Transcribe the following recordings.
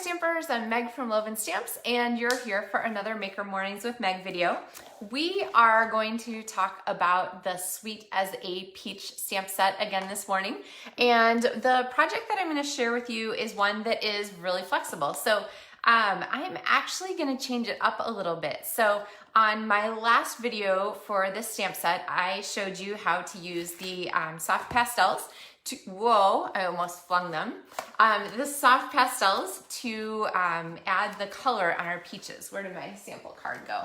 Stampers, I'm Meg from LovenStamps, and you're here for another Maker Mornings with Meg video. We are going to talk about the Sweet as a Peach stamp set again this morning. And the project that I'm going to share with you is one that is really flexible. So I'm actually going to change it up a little bit. So on my last video for this stamp set, I showed you how to use the Soft Pastels whoa, I almost flung them. The Soft Pastels to add the color on our peaches. Where did my sample card go?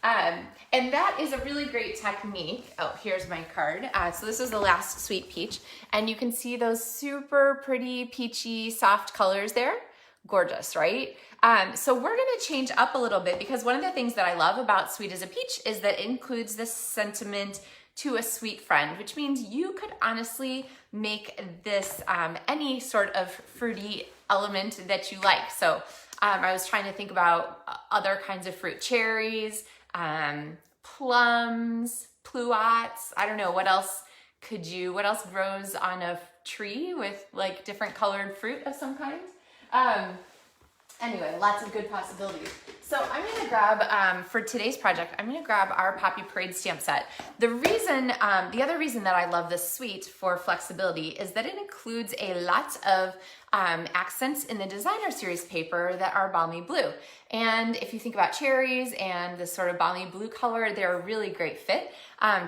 And that is a really great technique. Oh, here's my card. So this is the last sweet peach. And you can see those super pretty peachy soft colors there. Gorgeous, right? So we're gonna change up a little bit because one of the things that I love about Sweet as a Peach is that it includes this sentiment to a sweet friend, which means you could honestly make this any sort of fruity element that you like. So I was trying to think about other kinds of fruit, cherries, plums, pluots. I don't know, what else grows on a tree with like different colored fruit of some kind? Anyway, lots of good possibilities. So I'm gonna grab, for today's project, I'm gonna grab our Poppy Parade stamp set. The other reason that I love this suite for flexibility is that it includes a lot of accents in the designer series paper that are balmy blue. And if you think about cherries and this sort of balmy blue color, they're a really great fit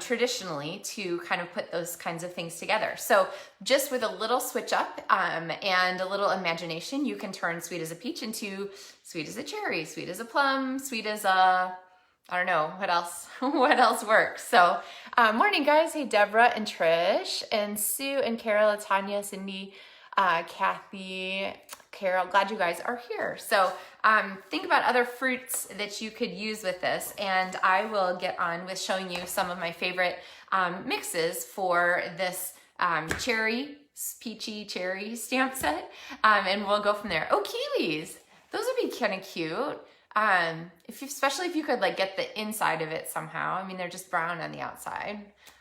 traditionally to kind of put those kinds of things together. So just with a little switch up and a little imagination, you can turn Sweet as a Peach into sweet as a cherry, sweet as a plum, sweet as a, I don't know, what else, what else works? So morning guys, hey Deborah and Trish and Sue and Carol, Tanya, Cindy, Kathy, Carol, glad you guys are here. So think about other fruits that you could use with this, and I will get on with showing you some of my favorite mixes for this peachy cherry stamp set, and we'll go from there. Oh, kiwis, those would be kind of cute. Especially if you could like get the inside of it somehow. I mean, they're just brown on the outside.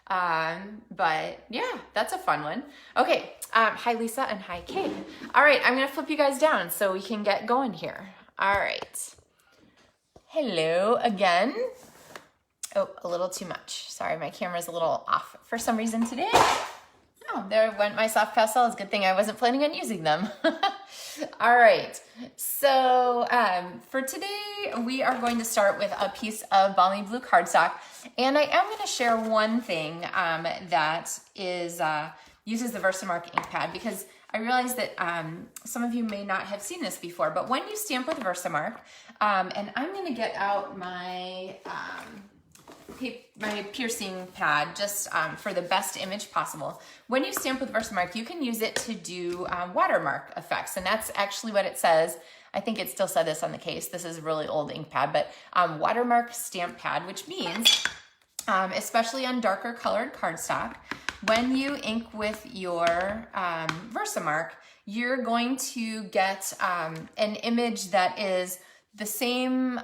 But yeah, that's a fun one. Okay. Hi Lisa and hi Kate. All right. I'm going to flip you guys down so we can get going here. All right. Hello again. Oh, a little too much. Sorry. My camera's a little off for some reason today. Oh, there went my Soft Pastels. Good thing I wasn't planning on using them. All right, so for today, we are going to start with a piece of balmy blue cardstock, and I am going to share one thing that is uses the Versamark ink pad, because I realize that some of you may not have seen this before, but when you stamp with Versamark, and I'm going to get out my piercing pad just for the best image possible. When you stamp with Versamark, you can use it to do watermark effects, and that's actually what it says. I think it still said this on the case. This is a really old ink pad, but watermark stamp pad, which means, especially on darker colored cardstock, when you ink with your Versamark, you're going to get an image that is the same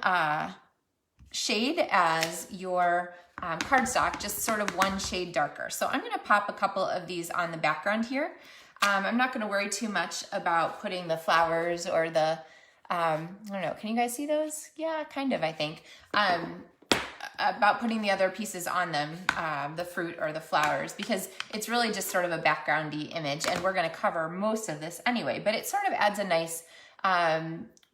shade as your cardstock, just sort of one shade darker. So I'm going to pop a couple of these on the background here. I'm not going to worry too much about putting the flowers or the, I don't know, can you guys see those? Yeah, kind of, I think. About putting the other pieces on them, the fruit or the flowers, because it's really just sort of a backgroundy image, and we're going to cover most of this anyway, but it sort of adds a nice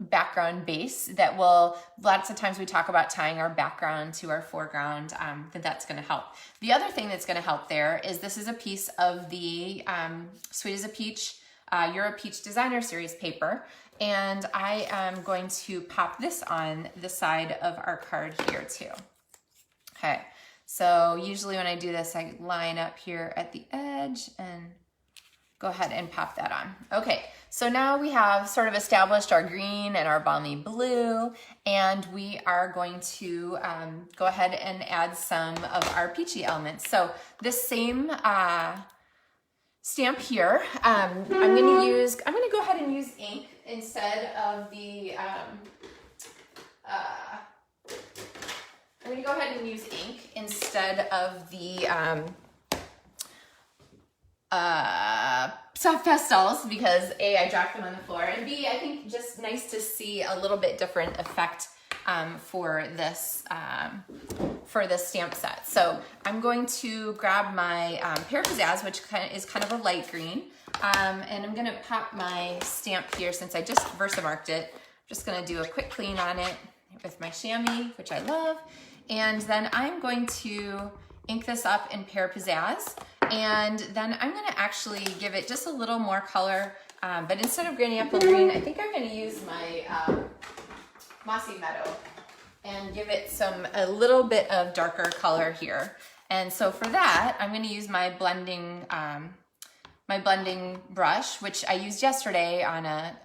background base that will, lots of times we talk about tying our background to our foreground, that's going to help. The other thing that's going to help there is this is a piece of the Sweet as a Peach, You're a Peach Designer Series paper, and I am going to pop this on the side of our card here too. Okay, so usually when I do this, I line up here at the edge and go ahead and pop that on. Okay, so now we have sort of established our green and our balmy blue, and we are going to go ahead and add some of our peachy elements. So this same stamp here, I'm gonna go ahead and use ink instead of the, I'm gonna go ahead and use ink instead of the Soft Pastels because A, I dropped them on the floor, and B, I think just nice to see a little bit different effect for this stamp set. So I'm going to grab my Pear Pizzazz, which is kind of a light green, and I'm gonna pop my stamp here since I just Versamarked it. I'm just gonna do a quick clean on it with my chamois, which I love, and then I'm going to ink this up in Pear Pizzazz, and then I'm gonna actually give it just a little more color, but instead of Granny Apple Green, I think I'm gonna use my Mossy Meadow and give it a little bit of darker color here. And so for that, I'm gonna use my blending brush, which I used yesterday on a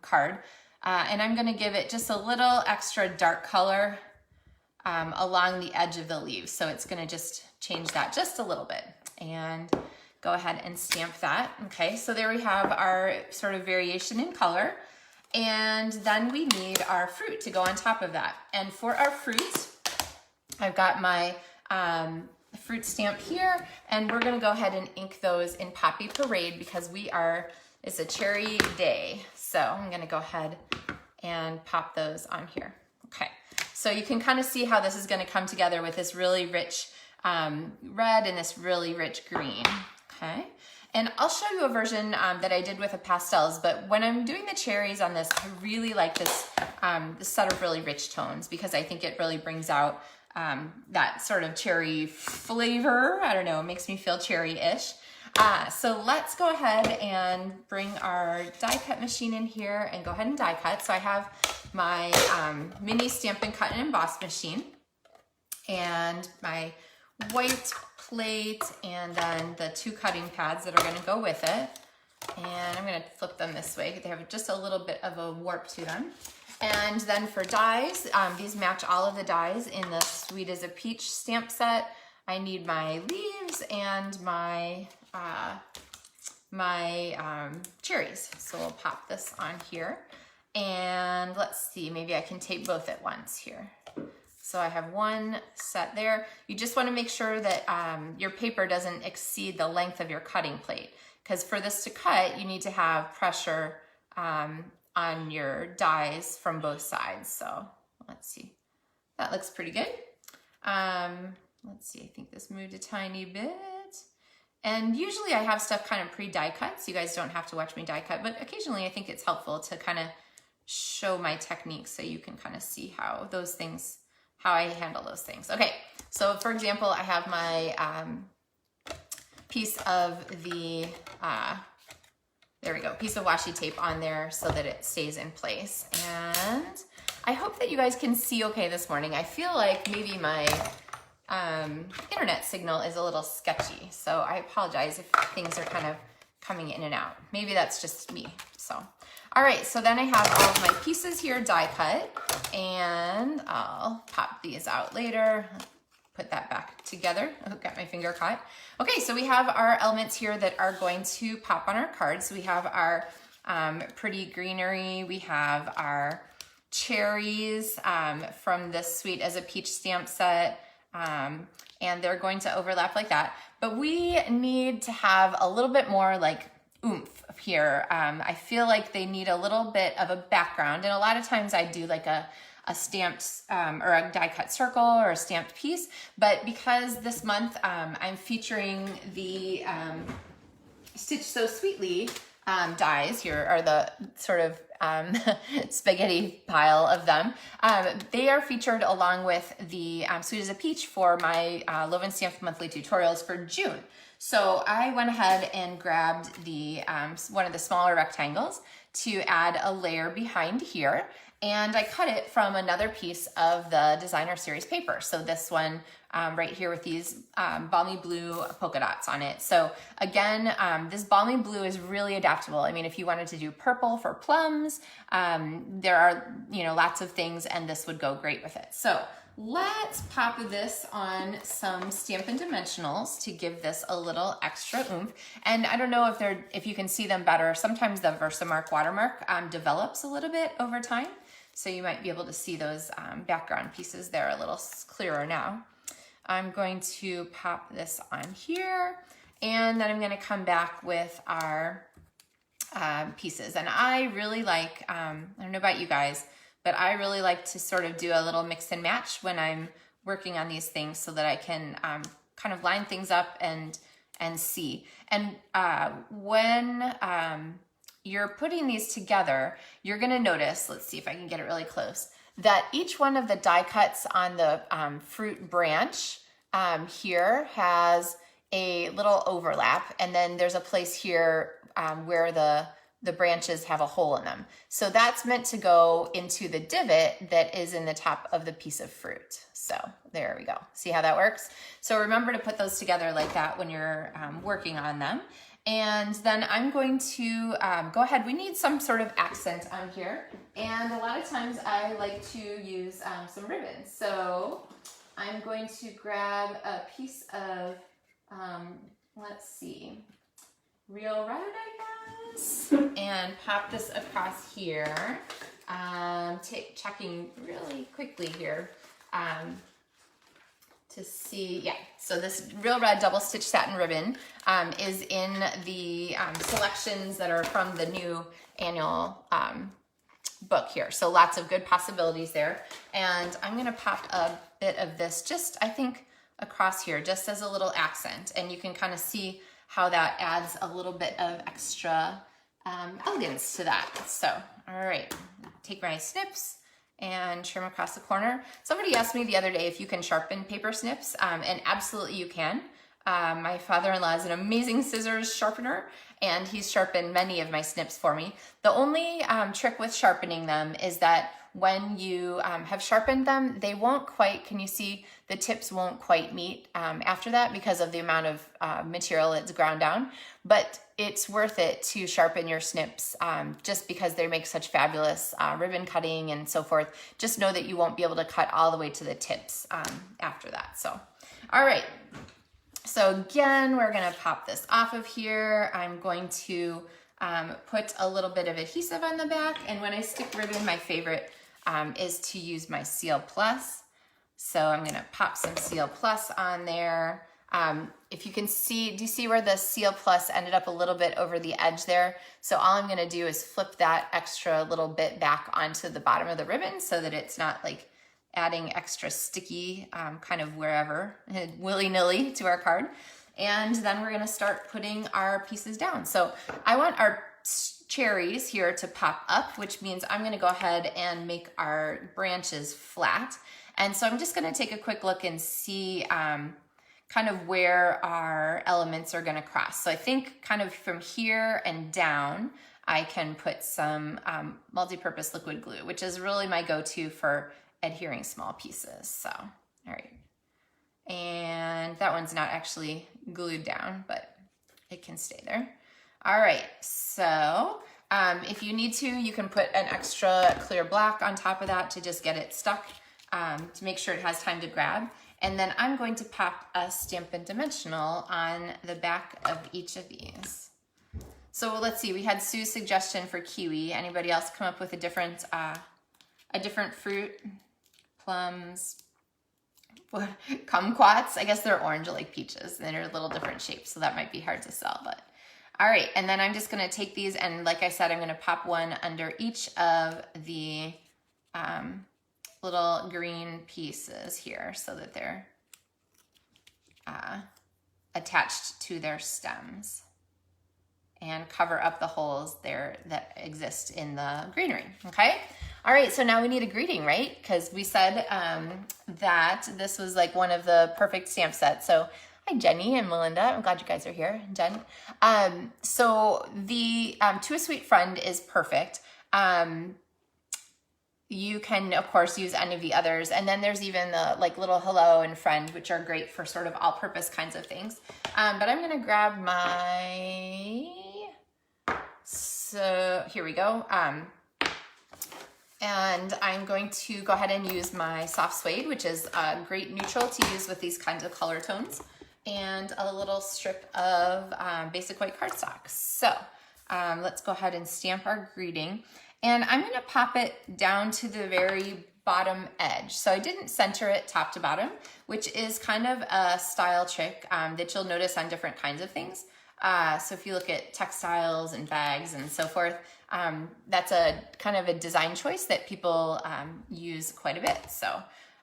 card, and I'm gonna give it just a little extra dark color along the edge of the leaves. So it's gonna just change that just a little bit, and go ahead and stamp that. Okay, so there we have our sort of variation in color. And then we need our fruit to go on top of that. And for our fruit, I've got my fruit stamp here, and we're gonna go ahead and ink those in Poppy Parade because it's a cherry day. So I'm gonna go ahead and pop those on here. Okay, so you can kind of see how this is gonna come together with this really rich red and this really rich green, okay? And I'll show you a version that I did with the pastels, but when I'm doing the cherries on this, I really like this set of really rich tones because I think it really brings out that sort of cherry flavor. I don't know, it makes me feel cherry-ish. So let's go ahead and bring our die cut machine in here and go ahead and die cut. So I have my mini Stampin' Cut and Emboss machine and my white plate and then the 2 cutting pads that are going to go with it. And I'm going to flip them this way. They have just a little bit of a warp to them. And then for dies, these match all of the dies in the Sweet as a Peach stamp set. I need my leaves and my cherries. So we'll pop this on here. And let's see, maybe I can tape both at once here. So I have one set there. You just want to make sure that your paper doesn't exceed the length of your cutting plate, because for this to cut, you need to have pressure on your dies from both sides. So let's see, that looks pretty good. Let's see, I think this moved a tiny bit. And usually I have stuff kind of pre-die cut, so you guys don't have to watch me die cut, but occasionally I think it's helpful to kind of show my technique so you can kind of see how I handle those things. Okay, so for example, I have my piece of the, there we go, piece of washi tape on there so that it stays in place. And I hope that you guys can see okay this morning. I feel like maybe my internet signal is a little sketchy, so I apologize if things are kind of coming in and out. Maybe that's just me, so. All right, so then I have all of my pieces here die cut, and I'll pop these out later. Put that back together. Oh, got my finger caught. Okay, so we have our elements here that are going to pop on our cards. So we have our pretty greenery. We have our cherries from the Sweet as a Peach stamp set, and they're going to overlap like that. But we need to have a little bit more like oomph here. I feel like they need a little bit of a background, and a lot of times I do like a stamped or a die cut circle or a stamped piece, but because this month I'm featuring the Stitch So Sweetly dies, here are the sort of spaghetti pile of them. They are featured along with the Sweet as a Peach for my LovenStamps monthly tutorials for June. So I went ahead and grabbed the one of the smaller rectangles to add a layer behind here, and I cut it from another piece of the designer series paper. So this one right here with these balmy blue polka dots on it. So again, this balmy blue is really adaptable. I mean, if you wanted to do purple for plums, there are, you know, lots of things, and this would go great with it. So let's pop this on some Stampin' Dimensionals to give this a little extra oomph. And I don't know if you can see them better. Sometimes the Versamark watermark develops a little bit over time. So you might be able to see those background pieces there a little clearer now. I'm going to pop this on here, And then I'm gonna come back with our pieces. And I really like, I don't know about you guys, but I really like to sort of do a little mix and match when I'm working on these things so that I can kind of line things up and see. And when you're putting these together, you're gonna notice, let's see if I can get it really close, that each one of the die cuts on the fruit branch here has a little overlap, and then there's a place here where the branches have a hole in them. So that's meant to go into the divot that is in the top of the piece of fruit. So there we go. See how that works? So remember to put those together like that when you're working on them. And then I'm going to go ahead. We need some sort of accent on here. And a lot of times I like to use some ribbon. So I'm going to grab a piece of, let's see, real red, I guess, and pop this across here. Checking really quickly here to see, yeah. So this real red double stitch satin ribbon is in the selections that are from the new annual book here. So lots of good possibilities there. And I'm gonna pop a bit of this just, I think, across here, just as a little accent. And you can kind of see how that adds a little bit of extra elegance to that. So, all right, take my snips and trim across the corner. Somebody asked me the other day if you can sharpen paper snips, and absolutely you can. My father-in-law is an amazing scissors sharpener, and he's sharpened many of my snips for me. The only trick with sharpening them is that when you have sharpened them, they won't quite, can you see, the tips won't quite meet after that because of the amount of material that's ground down. But it's worth it to sharpen your snips just because they make such fabulous ribbon cutting and so forth. Just know that you won't be able to cut all the way to the tips after that. So, all right. So again, we're gonna pop this off of here. I'm going to put a little bit of adhesive on the back. And when I stick ribbon, my favorite is to use my Seal Plus. So I'm gonna pop some Seal Plus on there. If you can see, do you see where the Seal Plus ended up a little bit over the edge there? So all I'm gonna do is flip that extra little bit back onto the bottom of the ribbon so that it's not like adding extra sticky kind of wherever, willy-nilly to our card. And then we're gonna start putting our pieces down. So I want our cherries here to pop up, which means I'm gonna go ahead and make our branches flat. And so I'm just gonna take a quick look and see kind of where our elements are gonna cross. So I think kind of from here and down, I can put some multi-purpose liquid glue, which is really my go-to for adhering small pieces. So, all right. And that one's not actually glued down, but it can stay there. All right, so if you need to, you can put an extra clear block on top of that to just get it stuck to make sure it has time to grab. And then I'm going to pop a Stampin' Dimensional on the back of each of these. So let's see, we had Sue's suggestion for kiwi. Anybody else come up with a different fruit? Plums, kumquats. I guess they're orange like peaches. And they're a little different shapes, so that might be hard to sell. But all right, and then I'm just gonna take these and, like I said, I'm gonna pop one under each of the little green pieces here so that they're attached to their stems and cover up the holes there that exist in the greenery, okay? All right, so now we need a greeting, right? Because we said that this was like one of the perfect stamp sets. So hi, Jenny and Melinda. I'm glad you guys are here, Jen. So the To a Sweet Friend is perfect. You can, of course, use any of the others. And then there's even the like little hello and friend, which are great for sort of all-purpose kinds of things. But I'm gonna grab my, so here we go. And I'm going to go ahead and use my soft suede, which is a great neutral to use with these kinds of color tones, and a little strip of basic white cardstock. So let's go ahead and stamp our greeting. And I'm gonna pop it down to the very bottom edge. So I didn't center it top to bottom, which is kind of a style trick that you'll notice on different kinds of things. So if you look at textiles and bags and so forth, that's a kind of a design choice that people use quite a bit. So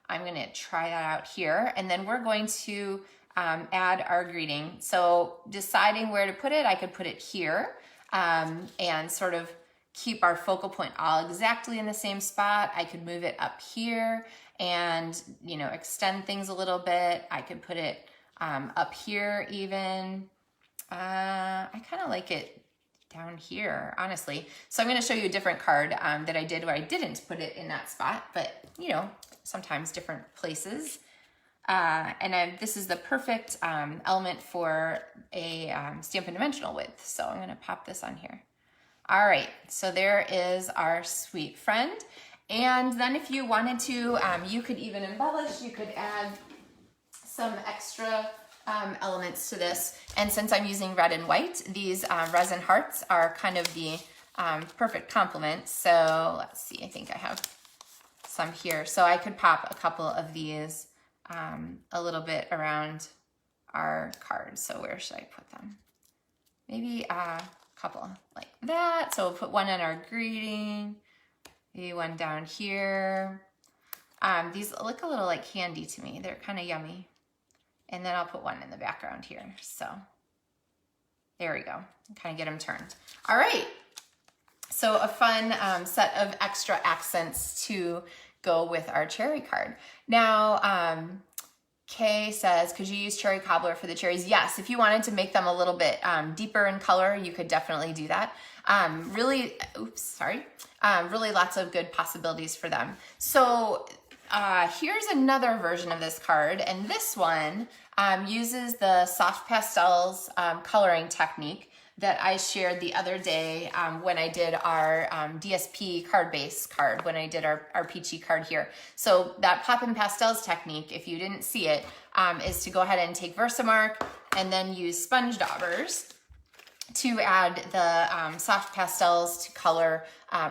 I'm gonna try that out here. And then we're going to add our greeting. So deciding where to put it, I could put it here and sort of keep our focal point all exactly in the same spot. I could move it up here and, you know, extend things a little bit. I could put it up here even. I kind of like it down here, honestly. So I'm going to show you a different card that I did where I didn't put it in that spot, but you know, sometimes different places. This is the perfect element for a Stampin' Dimensional width. So I'm going to pop this on here. All right, so there is our sweet friend. And then if you wanted to, you could even embellish, you could add some extra elements to this. And since I'm using red and white, these resin hearts are kind of the perfect complement. So let's see, I think I have some here. So I could pop a couple of these a little bit around our card. So where should I put them? Maybe a couple like that. So we'll put one on our greeting, maybe one down here. These look a little like candy to me. They're kind of yummy. And then I'll put one in the background here. So there we go. Kind of get them turned. All right. So a fun set of extra accents to go with our cherry card. Now, Kay says, could you use cherry cobbler for the cherries? Yes, if you wanted to make them a little bit deeper in color, you could definitely do that. Really lots of good possibilities for them. So here's another version of this card, and this one uses the Soft Pastels coloring technique that I shared the other day when I did our DSP card base card, when I did our peachy card here. So that Poppin' Pastels technique, if you didn't see it, is to go ahead and take Versamark and then use sponge daubers to add the Soft Pastels to color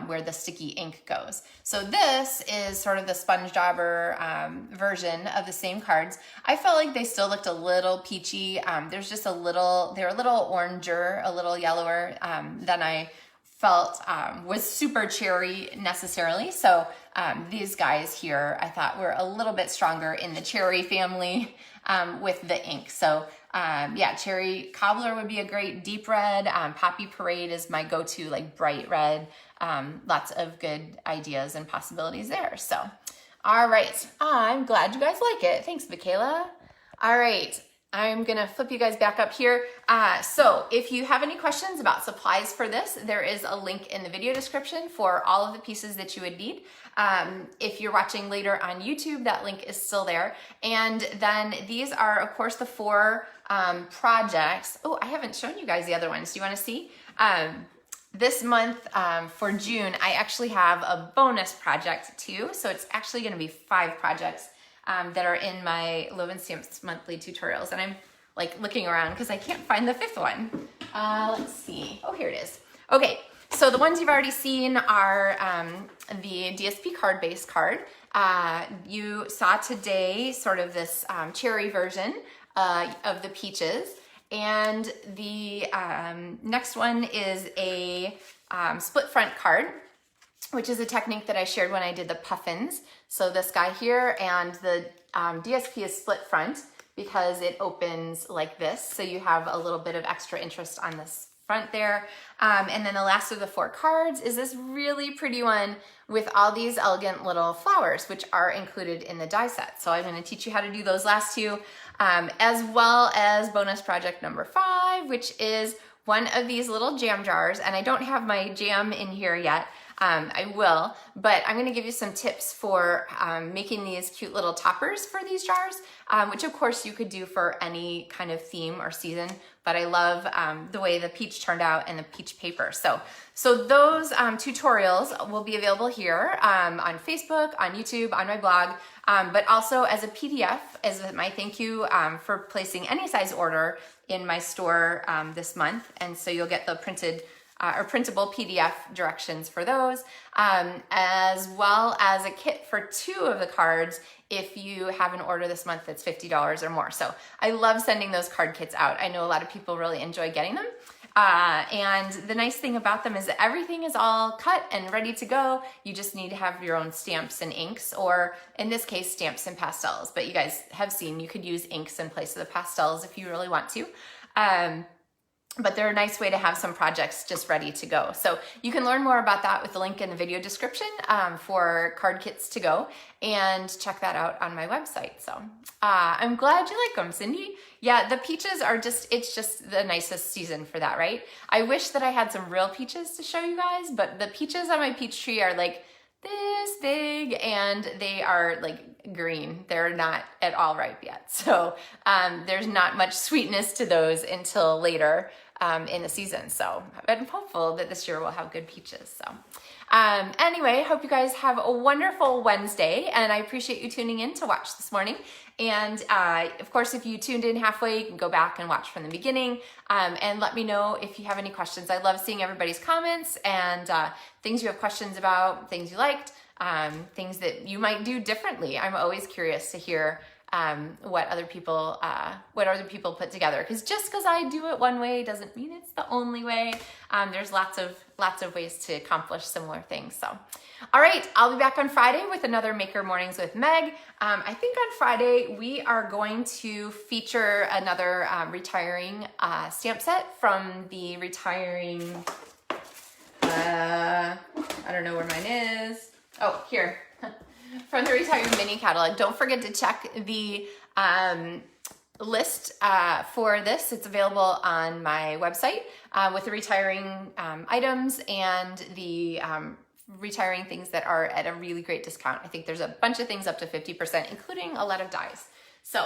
where the sticky ink goes. So this is sort of the sponge dauber version of the same cards. I felt like they still looked a little peachy. There's just they're a little oranger, a little yellower than I felt was super cherry necessarily. So these guys here I thought were a little bit stronger in the cherry family with the ink. So yeah, cherry cobbler would be a great deep red. Poppy Parade is my go-to, like bright red. Lots of good ideas and possibilities there. So, all right. I'm glad you guys like it. Thanks, Michaela. All right. I'm gonna flip you guys back up here. So if you have any questions about supplies for this, there is a link in the video description for all of the pieces that you would need. If you're watching later on YouTube, that link is still there. And then these are, of course, the 4 projects. Oh, I haven't shown you guys the other ones. Do you want to see? This month for June, I actually have a bonus project too. So it's actually going to be 5 projects that are in my LovenStamps monthly tutorials. And I'm like looking around because I can't find the 5th one. Let's see. Oh, here it is. Okay. So the ones you've already seen are the DSP card base card. You saw today sort of this cherry version of the peaches. And the next one is a split front card, which is a technique that I shared when I did the puffins. So this guy here, and the DSP is split front because it opens like this. So you have a little bit of extra interest on this front there. And then the last of the 4 cards is this really pretty one with all these elegant little flowers, which are included in the die set. So I'm going to teach you how to do those last 2, as well as bonus project number 5, which is one of these little jam jars. And I don't have my jam in here yet. I will, but I'm going to give you some tips for making these cute little toppers for these jars, which of course you could do for any kind of theme or season, but I love the way the peach turned out and the peach paper. So those tutorials will be available here on Facebook, on YouTube, on my blog, but also as a PDF as my thank you for placing any size order in my store this month. And so you'll get the printed or printable PDF directions for those, as well as a kit for 2 of the cards if you have an order this month that's $50 or more. So I love sending those card kits out. I know a lot of people really enjoy getting them. And the nice thing about them is that everything is all cut and ready to go. You just need to have your own stamps and inks, or in this case, stamps and pastels. But you guys have seen you could use inks in place of the pastels if you really want to. But they're a nice way to have some projects just ready to go. So you can learn more about that with the link in the video description for card kits to go, and check that out on my website. So I'm glad you like them, Cindy. Yeah, the peaches are it's just the nicest season for that, right? I wish that I had some real peaches to show you guys, but the peaches on my peach tree are like this big, and they are like green. They're not at all ripe yet. So there's not much sweetness to those until later in the season. So I'm hopeful that this year we'll have good peaches. So anyway, hope you guys have a wonderful Wednesday, and I appreciate you tuning in to watch this morning. And of course, if you tuned in halfway, you can go back and watch from the beginning, and let me know if you have any questions. I love seeing everybody's comments and things you have questions about, things you liked, things that you might do differently. I'm always curious to hear what other people put together, because just because I do it one way doesn't mean it's the only way. There's lots of ways to accomplish similar things. So all right, I'll be back on Friday with another Maker Mornings with Meg. I think on Friday we are going to feature another retiring stamp set from the retiring, I don't know where mine is. Oh, here. From the Retiring Mini Catalog. Don't forget to check the list for this. It's available on my website with the retiring items and the retiring things that are at a really great discount. I think there's a bunch of things up to 50%, including a lot of dies. So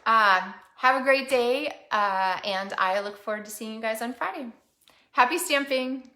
have a great day, and I look forward to seeing you guys on Friday. Happy stamping!